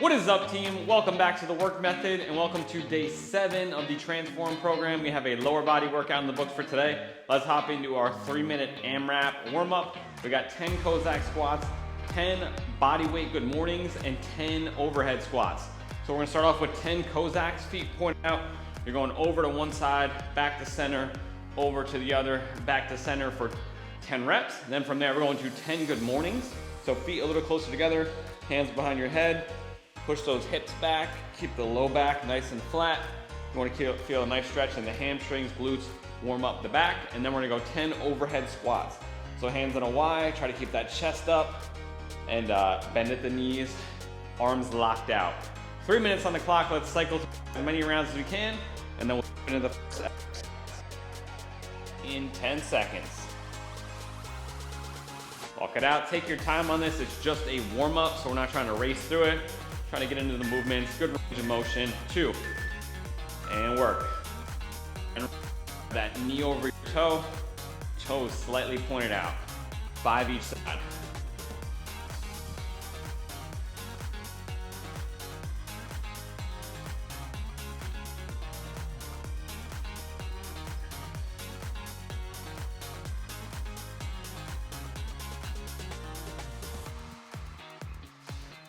What is up, team? Welcome back to the work method and welcome to day 7 of the Transform program. We have a lower body workout in the books for today. Let's hop into our 3-minute AMRAP warm-up. We got 10 cossack squats, 10 body weight good mornings, and 10 overhead squats. So we're gonna start off with 10 cossacks, feet pointed out. You're going over to one side, back to center, over to the other, back to center for 10 reps. And then from there, we're going to 10 good mornings. So feet a little closer together, hands behind your head. Push those hips back, keep the low back nice and flat. You want to feel a nice stretch in the hamstrings, glutes, warm up the back, and then we're gonna go 10 overhead squats. So hands on a Y, try to keep that chest up, and bend at the knees, arms locked out. 3 minutes on the clock, let's cycle as many rounds as we can, and then we'll get into the first exercise in 10 seconds. Walk it out, take your time on this, it's just a warm up, so we're not trying to race through it. Trying to get into the movements, good range of motion. 2, and work. And that knee over your toe, toes slightly pointed out. 5 each side.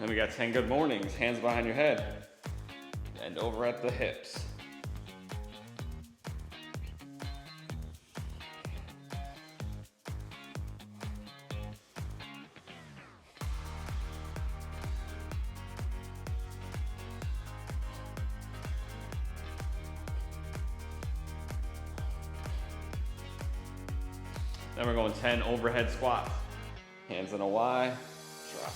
Then we got 10 good mornings, hands behind your head, and over at the hips. Then we're going 10 overhead squats. Hands on a Y, drop.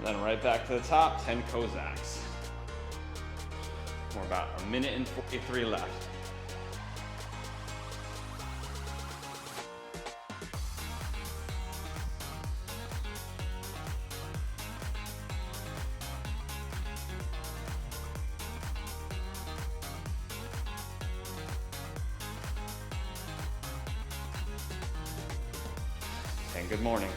Then right back to the top, 10 cossacks. We're about 1 minute and 43 left. And good mornings.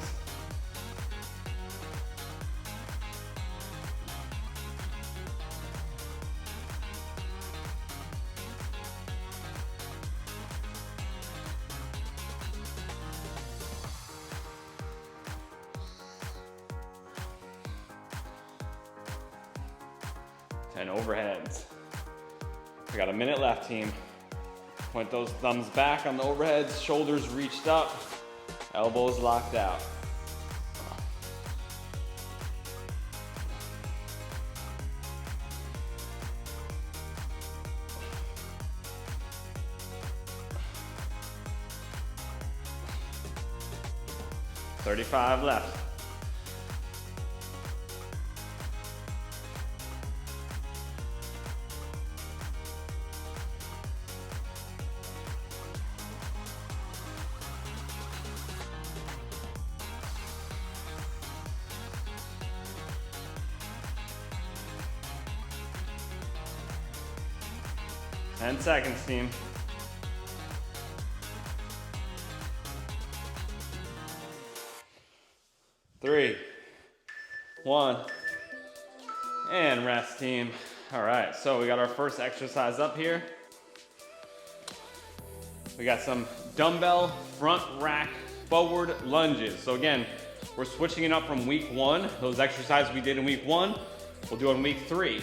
And overheads. We got 1 minute left, team. Point those thumbs back on the overheads, shoulders reached up, elbows locked out. $35 left. Ten seconds, team. Three, 1, and rest, team. All right, so we got our first exercise up here. We got some dumbbell front rack forward lunges. So again, we're switching it up from week 1. Those exercises we did in week 1, we'll do on week 3.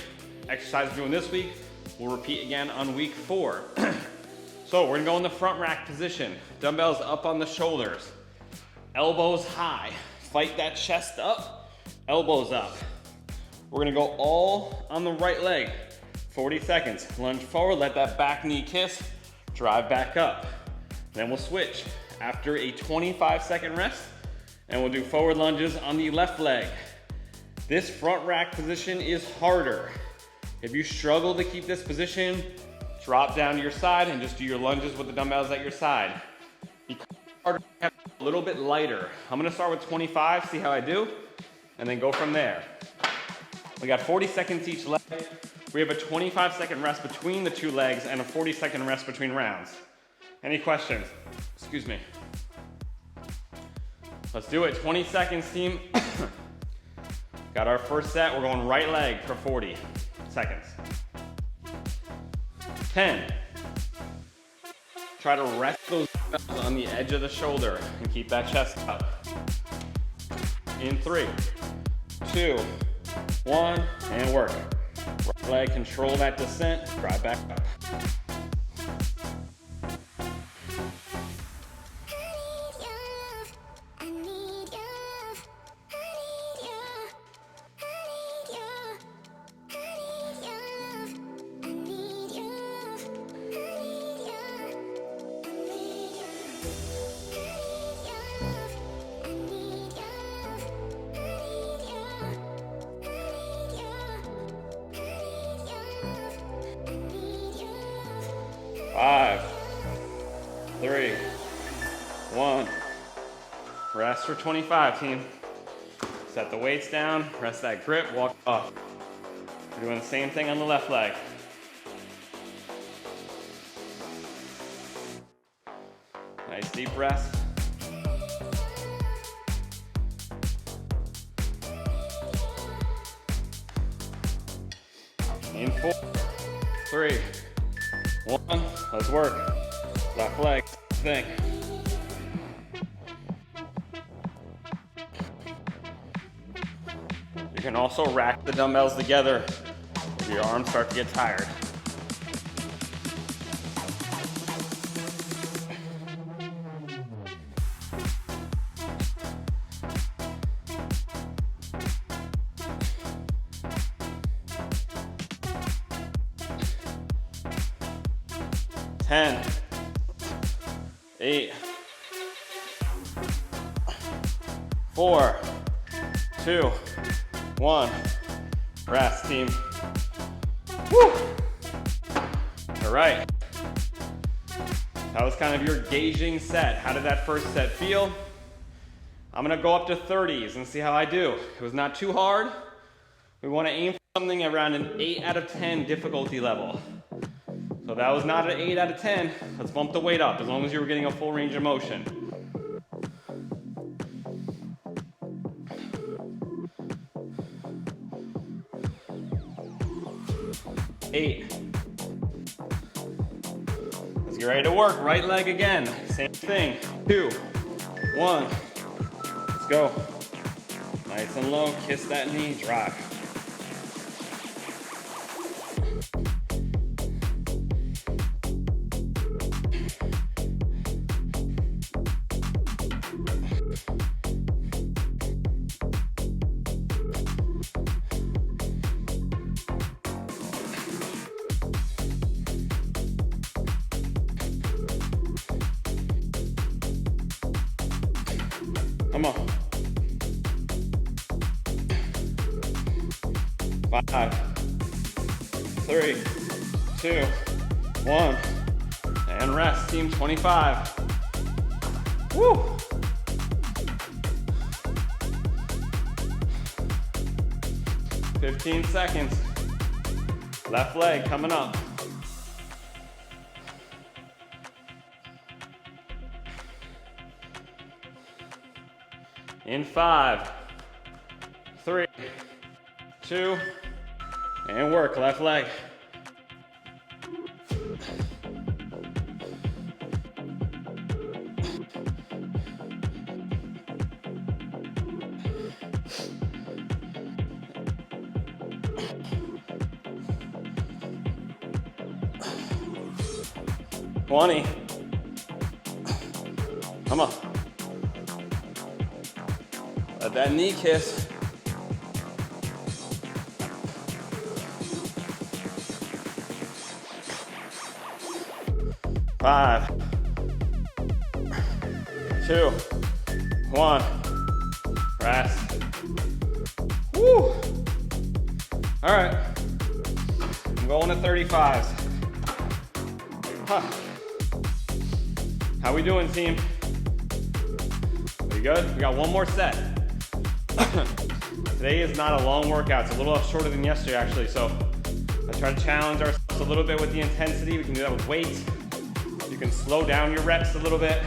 Exercise we're doing this week, we'll repeat again on week 4. So we're gonna go in the front rack position. Dumbbells up on the shoulders, elbows high. Fight that chest up, elbows up. We're gonna go all on the right leg. 40 seconds, lunge forward, let that back knee kiss, drive back up. Then we'll switch after a 25-second rest, and we'll do forward lunges on the left leg. This front rack position is harder. If you struggle to keep this position, drop down to your side and just do your lunges with the dumbbells at your side. Because it's harder, you have to a little bit lighter. I'm gonna start with 25, see how I do, and then go from there. We got 40 seconds each leg. We have a 25-second rest between the two legs and a 40-second rest between rounds. Any questions? Excuse me. Let's do it, 20 seconds, team. Got our first set, we're going right leg for 40 seconds. 10. Try to rest those on the edge of the shoulder and keep that chest up. In 3, 2, 1, and work. Right leg, control that descent, drive back up. Five, 3, 1. Rest for 25, team. Set the weights down, rest that grip, walk off. We're doing the same thing on the left leg. Nice deep rest. In 4, 3, 1, let's work. Left leg, thing. You can also rack the dumbbells together if your arms start to get tired. Ten, 8, 4, 2, 1. Rest, team. Woo! All right. That was kind of your gauging set. How did that first set feel? I'm gonna go up to 30s and see how I do. It was not too hard. We wanna aim for something around an 8 out of 10 difficulty level. So that was not an 8 out of 10. Let's bump the weight up as long as you were getting a full range of motion. Eight. Let's get ready to work. Right leg again. Same thing. 2, 1. Let's go. Nice and low. Kiss that knee. Drive. Come on. 5, 3, 2, 1. And rest, team. 25. Woo! $15 seconds. Left leg coming up. In 5, 3, 2, and work. Left leg. $20. Come on. Let that knee kiss. Five, 2, 1. Rest. Woo! All right. I'm going to 35s. Huh. How we doing, team? good? We got one more set. Today is not a long workout. It's a little shorter than yesterday, actually. So I try to challenge ourselves a little bit with the intensity. We can do that with weight. You can slow down your reps a little bit.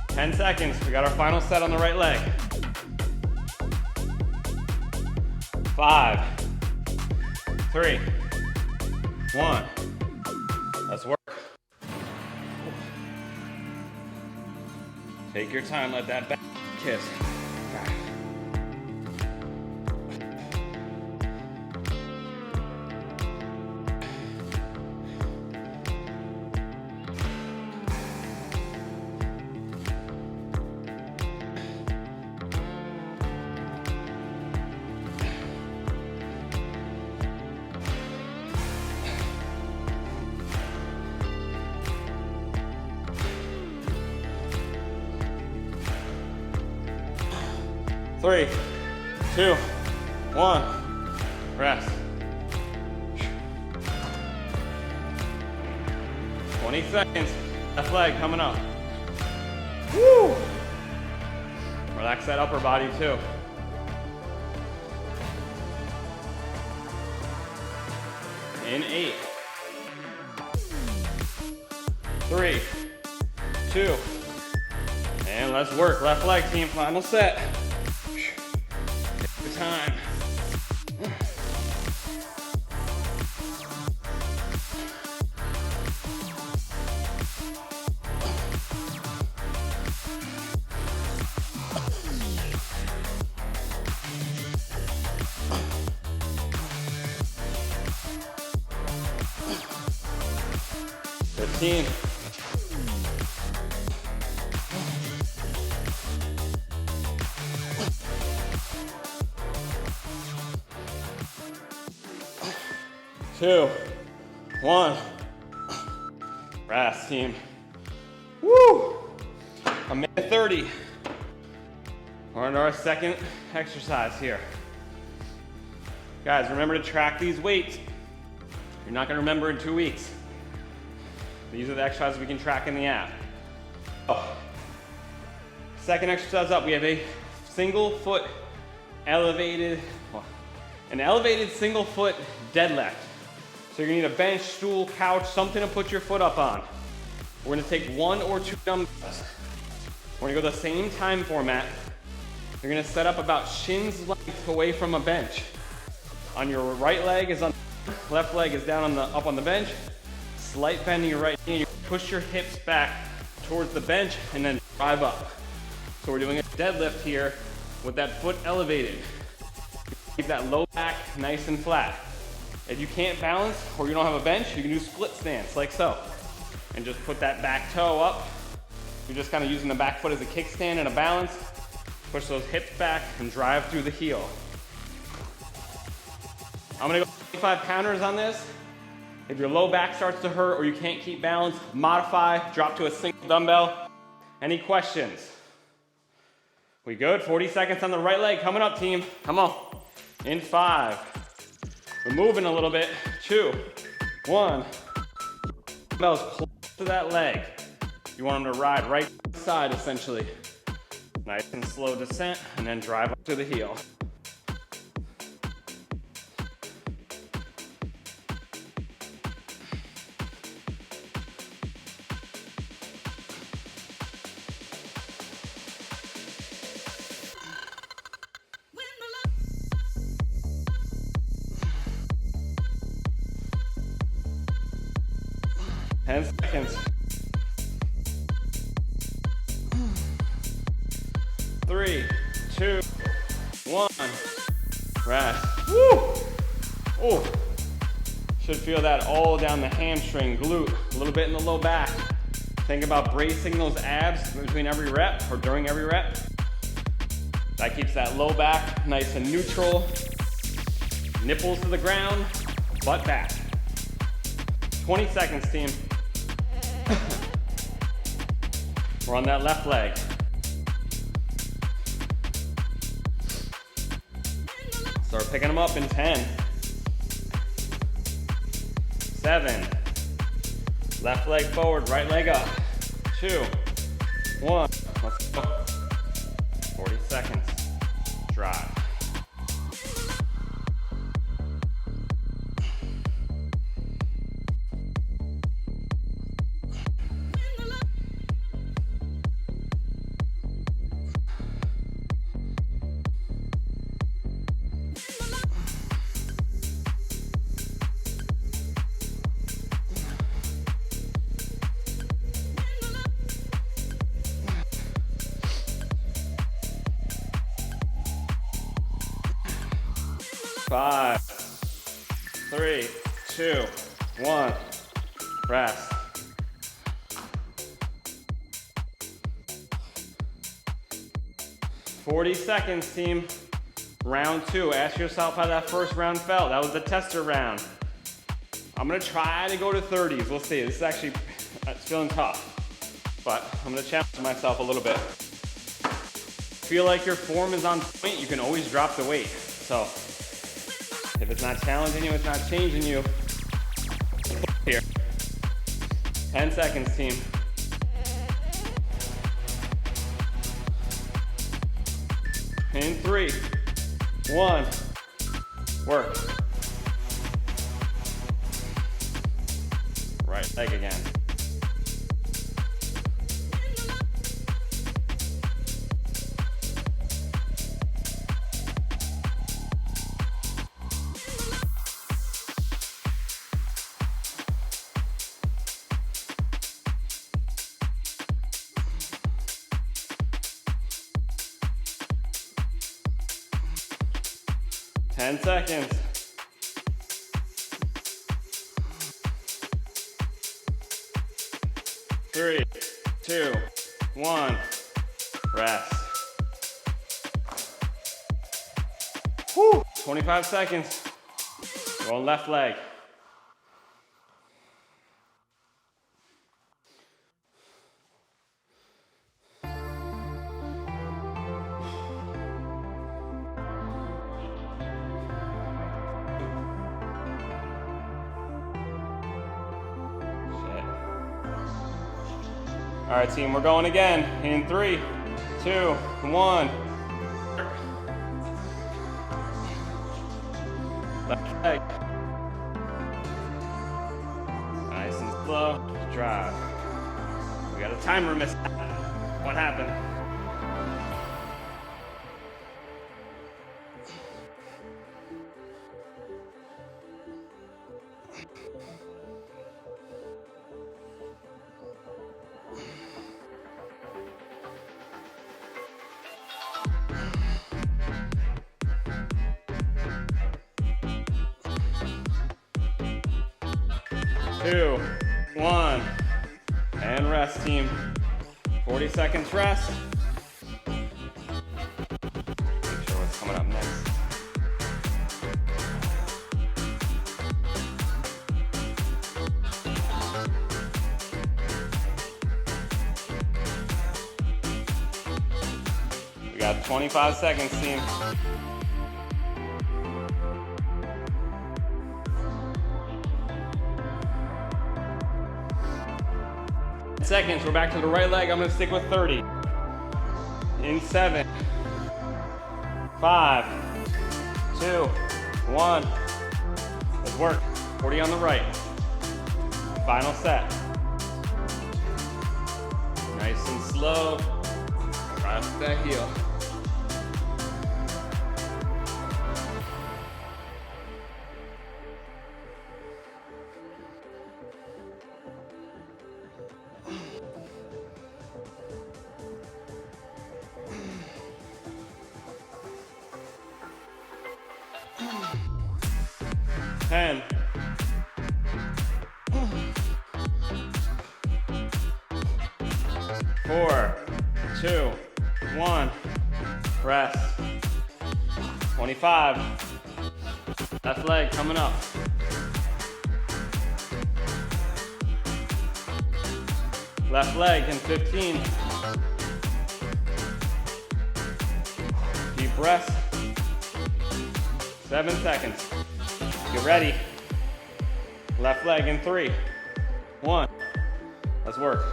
10 seconds. We got our final set on the right leg. 5, 3, 1. Let's work. Take your time, let that back kiss. Three, 2, 1, rest. 20 seconds, left leg coming up. Woo! Relax that upper body too. In 8, 3, 2, and let's work. Left leg, team, final set. Time. Fifteen. 2, 1. Rest, team. Woo! A minute 30. We're on our second exercise here. Guys, remember to track these weights. You're not gonna remember in 2 weeks. These are the exercises we can track in the app. Oh. Second exercise up, we have a single foot elevated, an elevated single foot deadlift. So you're gonna need a bench, stool, couch, something to put your foot up on. We're gonna take 1 or 2 dumbbells. We're gonna go the same time format. You're gonna set up about shin's length away from a bench. On your right leg is on, left leg is down on the, up on the bench. Slight bend in your right knee. You push your hips back towards the bench and then drive up. So we're doing a deadlift here with that foot elevated. Keep that low back nice and flat. If you can't balance or you don't have a bench, you can do split stance like so. And just put that back toe up. You're just kind of using the back foot as a kickstand and a balance. Push those hips back and drive through the heel. I'm gonna go 25 counters on this. If your low back starts to hurt or you can't keep balance, modify, drop to a single dumbbell. Any questions? We good? 40 seconds on the right leg. Coming up, team. Come on. In 5. We're moving a little bit. 2, 1. Dumbbells close to that leg. You want them to ride right side, essentially. Nice and slow descent, and then drive up to the heel. Ten seconds. 3, 2, 1. Rest. Woo! Oh, should feel that all down the hamstring, glute, a little bit in the low back. Think about bracing those abs between every rep or during every rep. That keeps that low back nice and neutral. Nipples to the ground, butt back. 20 seconds, team. We're on that left leg. Start picking them up in 10. 7. Left leg forward, right leg up. 2, 1. Let's go. 40 seconds. Drive. Five, 3, 2, 1. Rest. "40 seconds, team. Round 2. Ask yourself how that first round felt. That was the tester round. I'm gonna try to go to 30s. We'll see. This is actually, it's feeling tough, but I'm gonna challenge myself a little bit. Feel like your form is on point, you can always drop the weight. So if it's not challenging you, it's not changing you. Here. 10 seconds, team. In 3, 1, work. Right leg again. Ten seconds. 3, 2, 1. Rest. Whew. 25 seconds. Roll left leg. All right, team, we're going again. In 3, 2, 1. Left leg. Nice and slow. Drive. We got a timer miss. What happened? Two, 1, and rest, team. 40 seconds rest. Make sure what's coming up next. We got 25 seconds, team. Seconds, we're back to the right leg. I'm gonna stick with 30. In 7, 5, 2, 1. Let's work. 40 on the right. Final set. Nice and slow. Press that heel. Ten. 4, 2, 1. Rest. 25. Left leg coming up. Left leg in 15. Deep breath. 7 seconds. Get ready. Left leg in 3, 1. Let's work.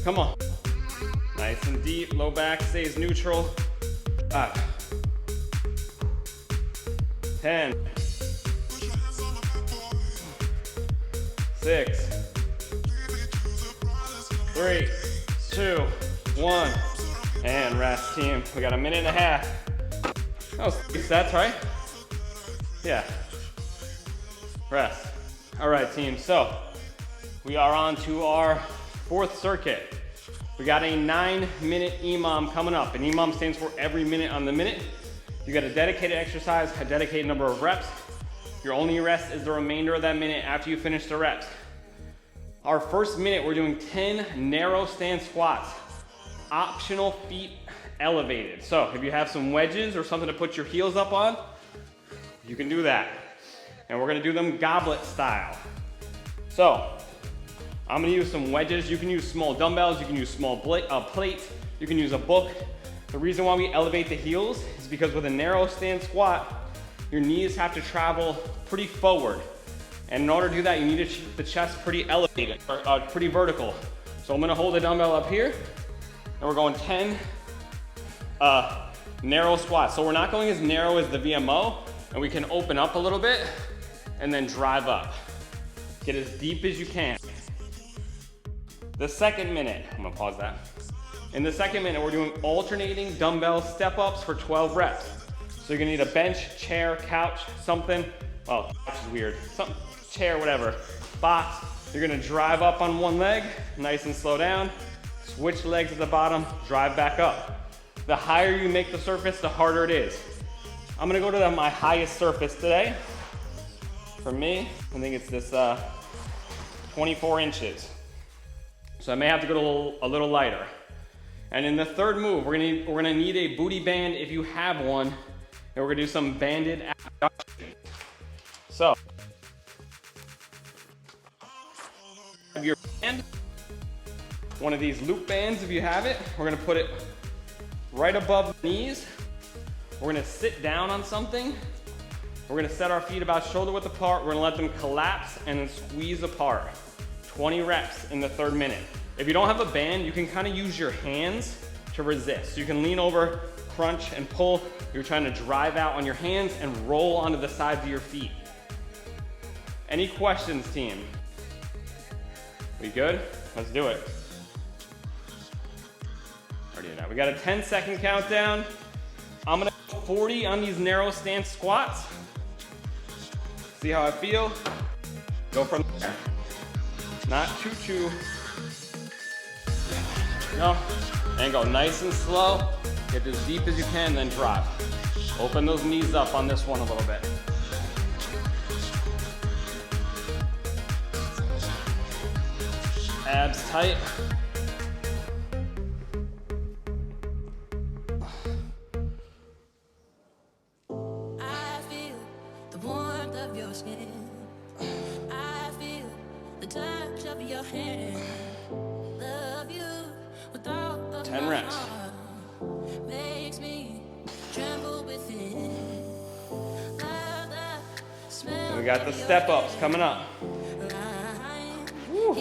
Come on. Nice and deep, low back stays neutral. 5, 10, 6, 3, 2, 1, and rest, team. We got a minute and a half. That was 3 sets, right? Yeah. Rest. All right, team, so we are on to our 4th circuit. We got a 9-minute EMOM coming up. And EMOM stands for every minute on the minute. You got a dedicated exercise, a dedicated number of reps. Your only rest is the remainder of that minute after you finish the reps. Our first minute, we're doing 10 narrow stance squats. Optional feet elevated. So if you have some wedges or something to put your heels up on, you can do that. And we're gonna do them goblet style. So I'm gonna use some wedges. You can use small dumbbells, you can use small plates, you can use a book. The reason why we elevate the heels is because with a narrow stance squat, your knees have to travel pretty forward. And in order to do that, you need to keep the chest pretty elevated, or pretty vertical. So I'm gonna hold the dumbbell up here, and we're going 10 narrow squats. So we're not going as narrow as the VMO, and we can open up a little bit, and then drive up. Get as deep as you can. The second minute, I'm gonna pause that. In the second minute, we're doing alternating dumbbell step-ups for 12 reps. So you're gonna need a bench, chair, couch, something. Well, couch is weird. Something, chair, whatever. Box. You're gonna drive up on one leg, nice and slow down. Switch legs at the bottom, drive back up. The higher you make the surface, the harder it is. I'm gonna go to my highest surface today. For me, I think it's this 24 inches. So I may have to go a little lighter. And in the third move, we're gonna need a booty band if you have one, and we're gonna do some banded abduction. So, have your band, one of these loop bands if you have it. We're gonna put it right above the knees. We're gonna sit down on something. We're gonna set our feet about shoulder width apart. We're gonna let them collapse and then squeeze apart. 20 reps in the third minute. If you don't have a band, you can kind of use your hands to resist. So you can lean over, crunch, and pull. You're trying to drive out on your hands and roll onto the sides of your feet. Any questions, team? We good? Let's do it. Already did that. We got a 10-second countdown. I'm gonna go 40 on these narrow stance squats. See how I feel? Go from there. Not too. No. And go nice and slow. Get as deep as you can, then drop. Open those knees up on this one a little bit. Abs tight. I feel the warmth of your skin. I feel the touch of your hand. Love you without the 10 reps. makes me tremble within. Love the smell. We got the step ups coming up. Woo.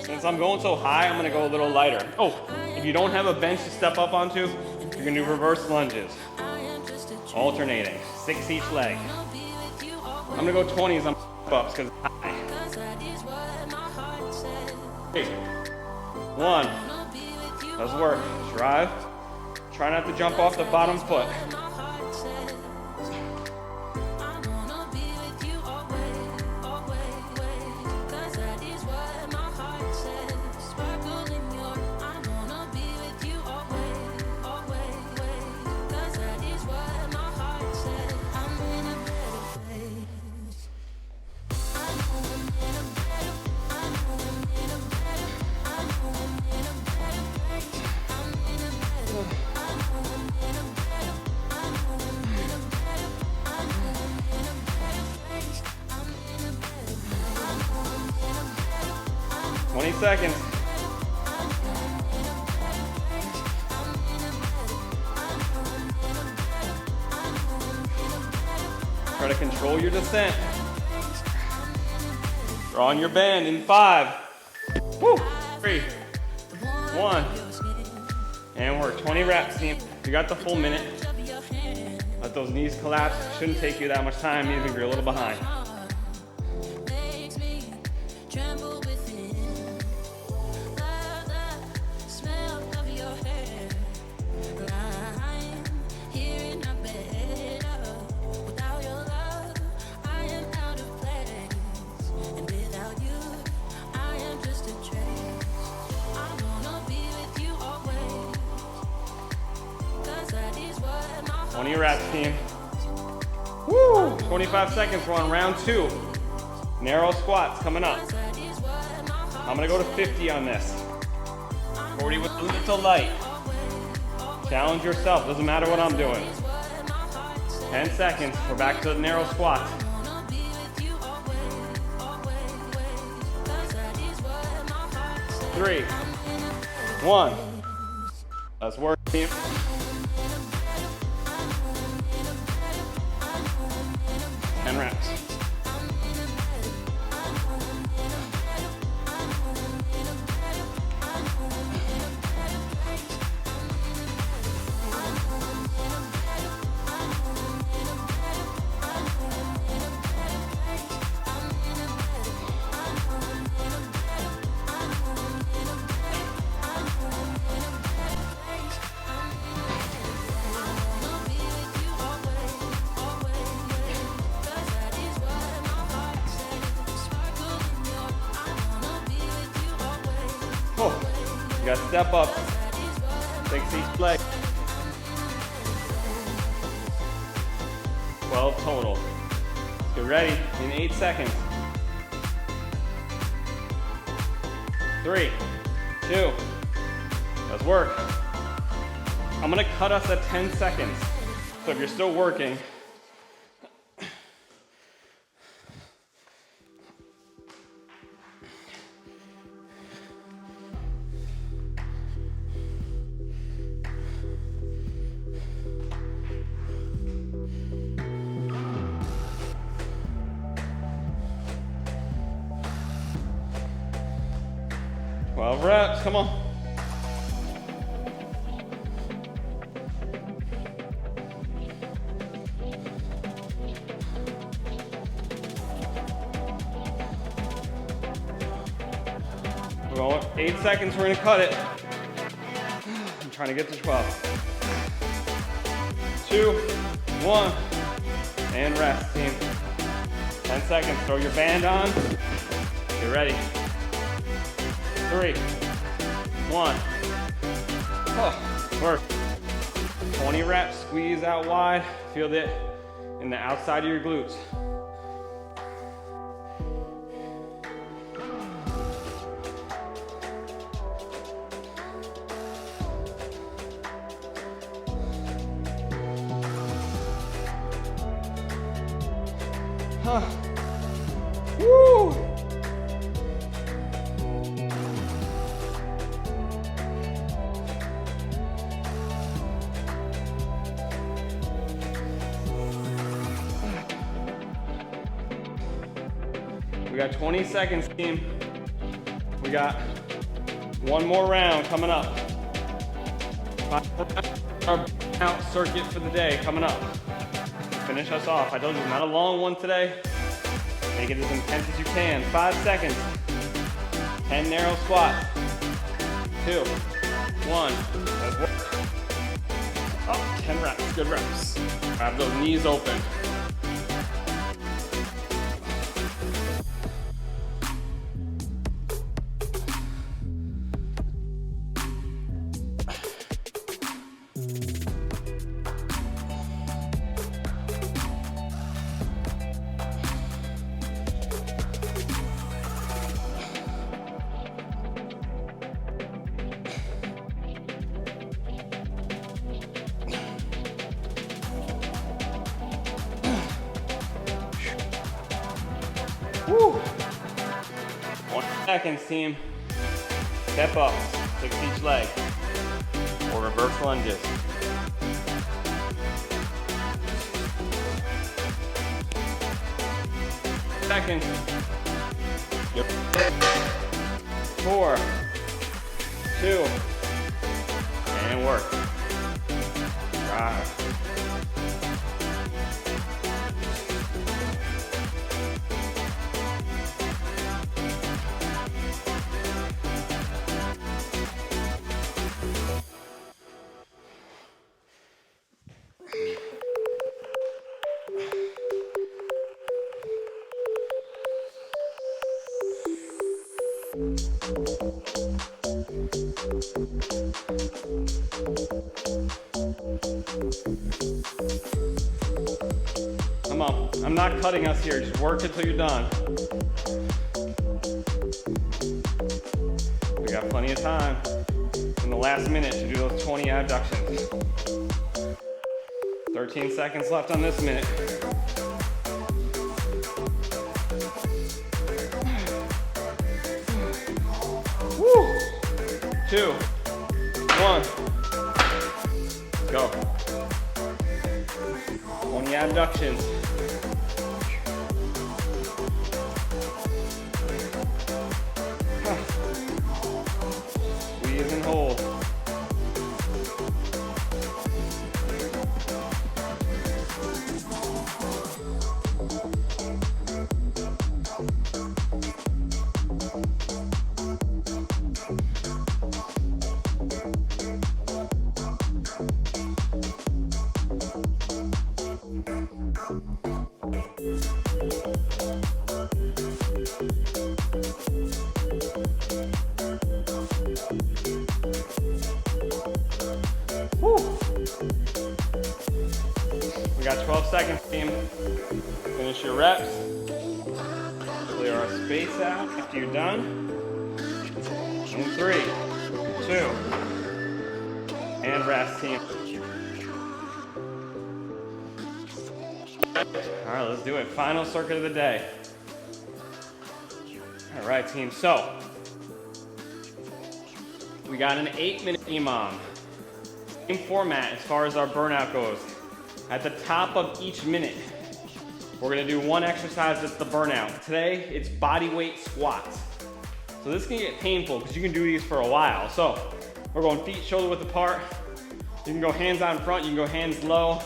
Since I'm going so high, I'm gonna go a little lighter. Oh, if you don't have a bench to step up onto, you're gonna do reverse lunges. Alternating, 6 each leg. I'm gonna go 20s on ups because it's high. 3, 1, let's work. Drive. Try not to jump off the bottom foot. Seconds. Try to control your descent. Draw on your band in 5, 3, 1, and work. 20 reps, team. You got the full minute. Let those knees collapse. Shouldn't take you that much time, even if you're a little behind. Reps, team. Woo! 25 seconds, we're on round 2. Narrow squats coming up. I'm gonna go to 50 on this. 40 with a little light. Challenge yourself, doesn't matter what I'm doing. 10 seconds, we're back to the narrow squat. 3, 1. Let's work, team. 10 reps. You got step up. 6 each leg. 12 total. Let's get ready in 8 seconds. 3, 2, let's work. I'm gonna cut us at 10 seconds. So if you're still working, reps, come on. We're going 8 seconds, we're gonna cut it. I'm trying to get to 12. 2, 1, and rest, team. 10 seconds, throw your band on. Get ready. 3, 1. Oh, work. 20 reps, squeeze out wide. Feel it in the outside of your glutes. Woo! We got 20 seconds, team. We got one more round coming up. Our out circuit for the day coming up. Finish us off. I told you, not a long one today. Make it as intense as you can. 5 seconds. 10 narrow squats. 2, 1. Let's work. Oh, 10 reps. Good reps. Have those knees open. Woo. 1 second, team. Step up, 6 each leg, or reverse lunges. Seconds. 4, 2, And work. Drive. Come on, I'm not cutting us here, just work until you're done. We got plenty of time in the last minute to do those 20 abductions. 13 seconds left on this minute. Woo! 2, 1, go. 20 abductions. Squeeze and hold. Woo. We got 12 seconds, team. Finish your reps. Clear our space out after you're done. In 3, 2, and rest, team. All right, let's do it. Final circuit of the day. All right, team. So we got an 8-minute EMOM. Same format as far as our burnout goes. At the top of each minute, we're gonna do one exercise that's the burnout. Today, it's body weight squats. So this can get painful because you can do these for a while. So we're going feet shoulder width apart. You can go hands out in front, you can go hands low.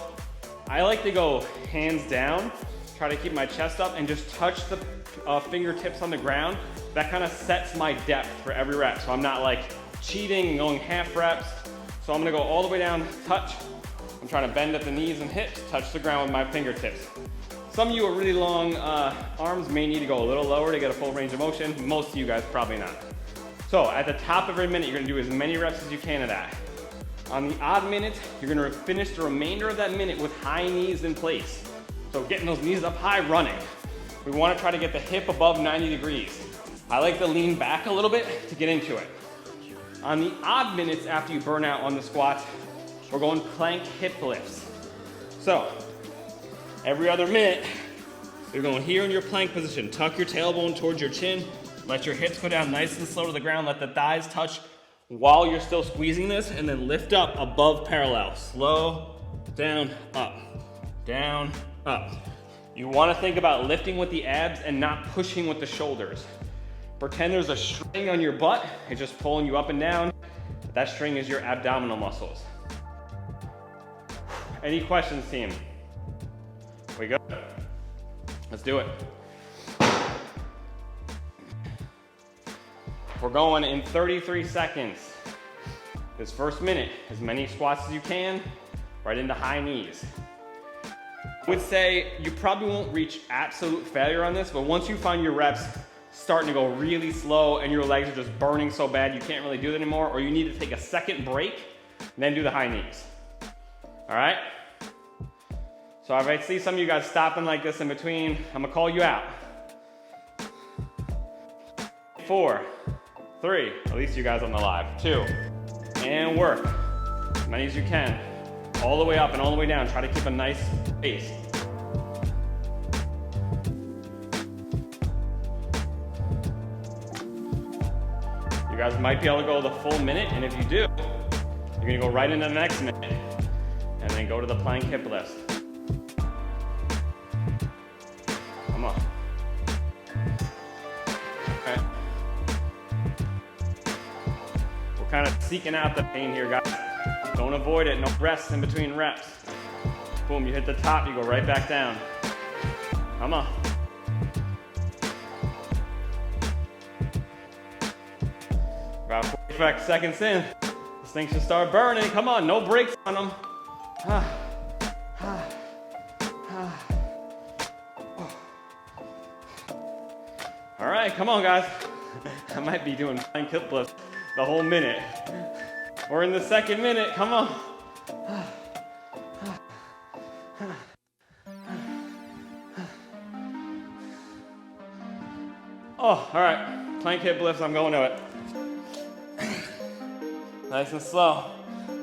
I like to go hands down, try to keep my chest up and just touch the fingertips on the ground. That kind of sets my depth for every rep. So I'm not like cheating and going half reps. So I'm gonna go all the way down, touch. I'm trying to bend at the knees and hips, touch the ground with my fingertips. Some of you with really long arms may need to go a little lower to get a full range of motion. Most of you guys probably not. So at the top of every minute, you're gonna do as many reps as you can of that. On the odd minutes, you're gonna finish the remainder of that minute with high knees in place. So getting those knees up high, running. We wanna try to get the hip above 90 degrees. I like to lean back a little bit to get into it. On the odd minutes after you burn out on the squats, we're going plank hip lifts. So every other minute, you're going here in your plank position. Tuck your tailbone towards your chin. Let your hips go down nice and slow to the ground. Let the thighs touch while you're still squeezing this, and then lift up above parallel. Slow, down, up, down, up. You wanna think about lifting with the abs and not pushing with the shoulders. Pretend there's a string on your butt. It's just pulling you up and down. That string is your abdominal muscles. Any questions, team? We go. Let's do it. We're going in 33 seconds. This first minute, as many squats as you can, right into high knees. I would say you probably won't reach absolute failure on this, but once you find your reps starting to go really slow and your legs are just burning so bad you can't really do it anymore, or you need to take a second break, then do the high knees. All right? So if I see some of you guys stopping like this in between, I'm gonna call you out. 4, 3, at least you guys on the live. 2, and work. As many as you can. All the way up and all the way down. Try to keep a nice pace. You guys might be able to go the full minute, and if you do, you're gonna go right into the next minute, and then go to the plank hip lifts. Come on. Okay. We're kind of seeking out the pain here, guys. Don't avoid it, no rest in between reps. Boom, you hit the top, you go right back down. Come on. About 45 seconds in. This thing should start burning. Come on, no brakes on them. All right, come on, guys. I might be doing flying kick flips the whole minute. We're in the second minute, come on. Oh, all right, plank hip lifts, I'm going to it. Nice and slow.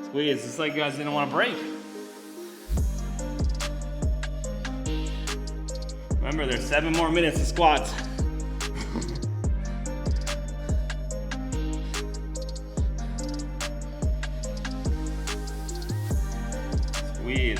Squeeze, just like you guys didn't want to break. Remember, there's 7 more minutes of squats. Squeeze.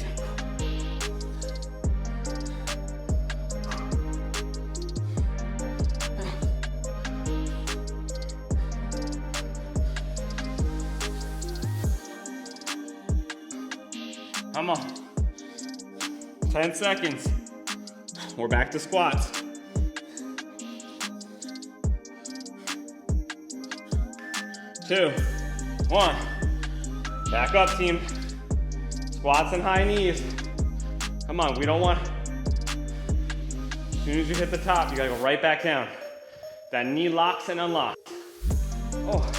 Come on. 10 seconds. We're back to squats. 2, 1. Back up, team. Squats and high knees. Come on, we don't want. As soon as you hit the top, you gotta go right back down. That knee locks and unlocks. Oh.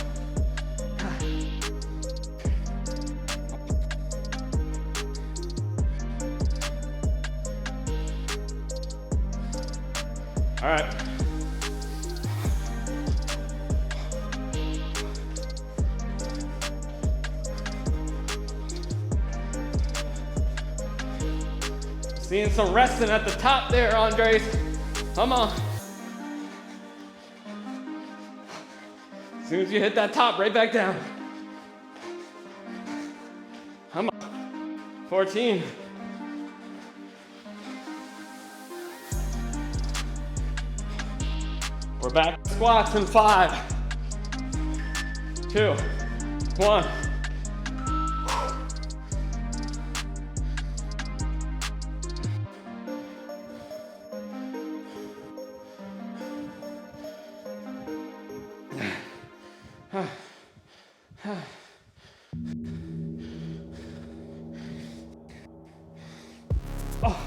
All right. Seeing some resting at the top there, Andres. Come on. As soon as you hit that top, right back down. Come on. 14. We're back to squats in 5, 2, 1. Oh.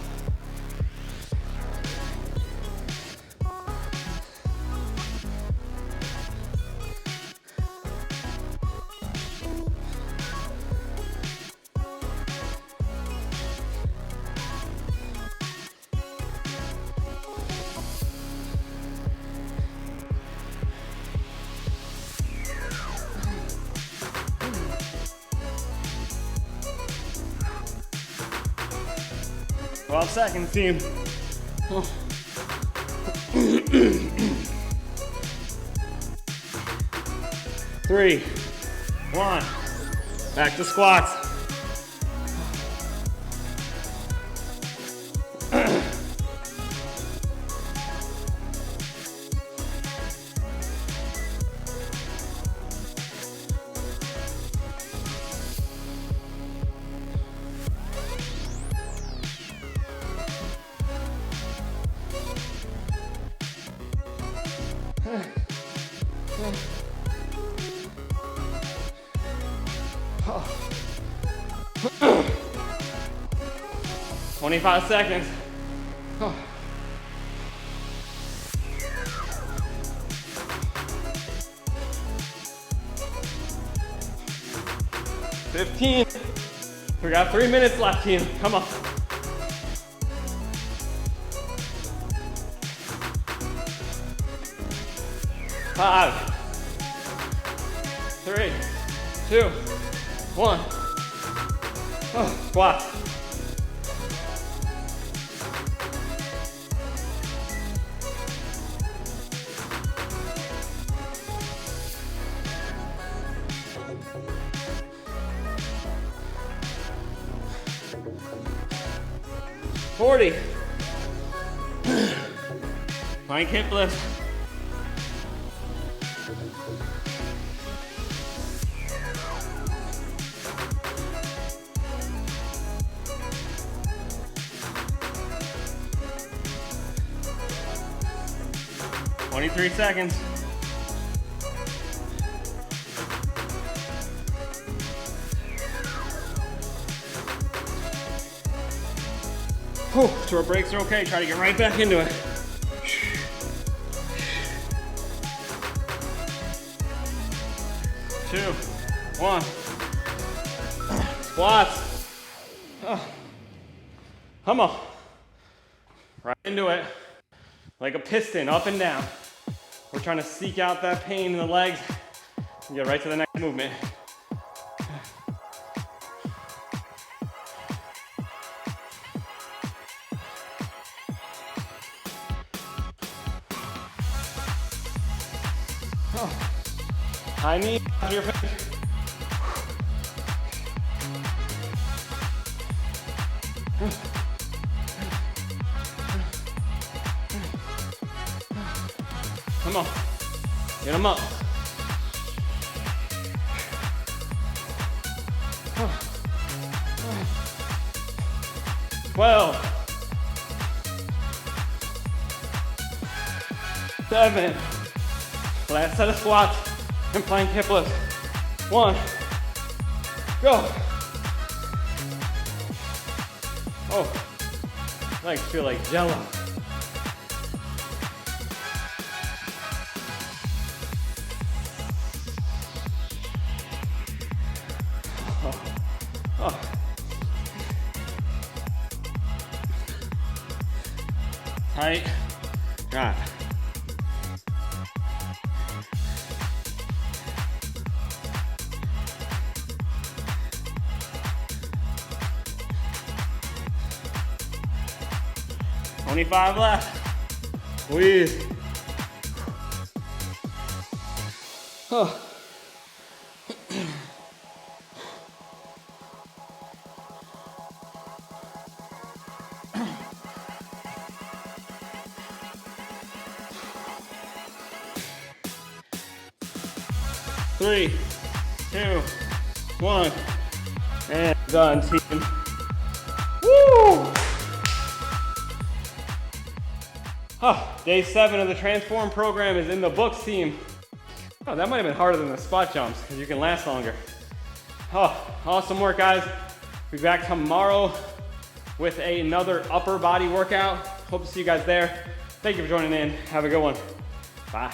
Well, seconds, team. Oh. 3, 1. Back to squats. Oh. 25 seconds. Oh. 15. We got 3 minutes left, team. Come on. 5, 3, 2, 1. Oh, squat. Forty. Plank hip lift. 23 seconds. Whew, short breaks are okay. Try to get right back into it. Two, one. Squats. Come on. Right into it. Like a piston, up and down. We're trying to seek out that pain in the legs and get right to the next movement. High knee to your finish. Come on, get them up. Well, 7. Last set of squats and plank hip lifts. 1, go. Oh, legs feel like jello. Tight. Got it. $25 left. Squeeze. Oh. Three, 2, 1, and done, team. Woo! Oh, day 7 of the Transform program is in the books, team. Oh, that might have been harder than the spot jumps because you can last longer. Oh, awesome work, guys. We'll be back tomorrow with another upper body workout. Hope to see you guys there. Thank you for joining in. Have a good one. Bye.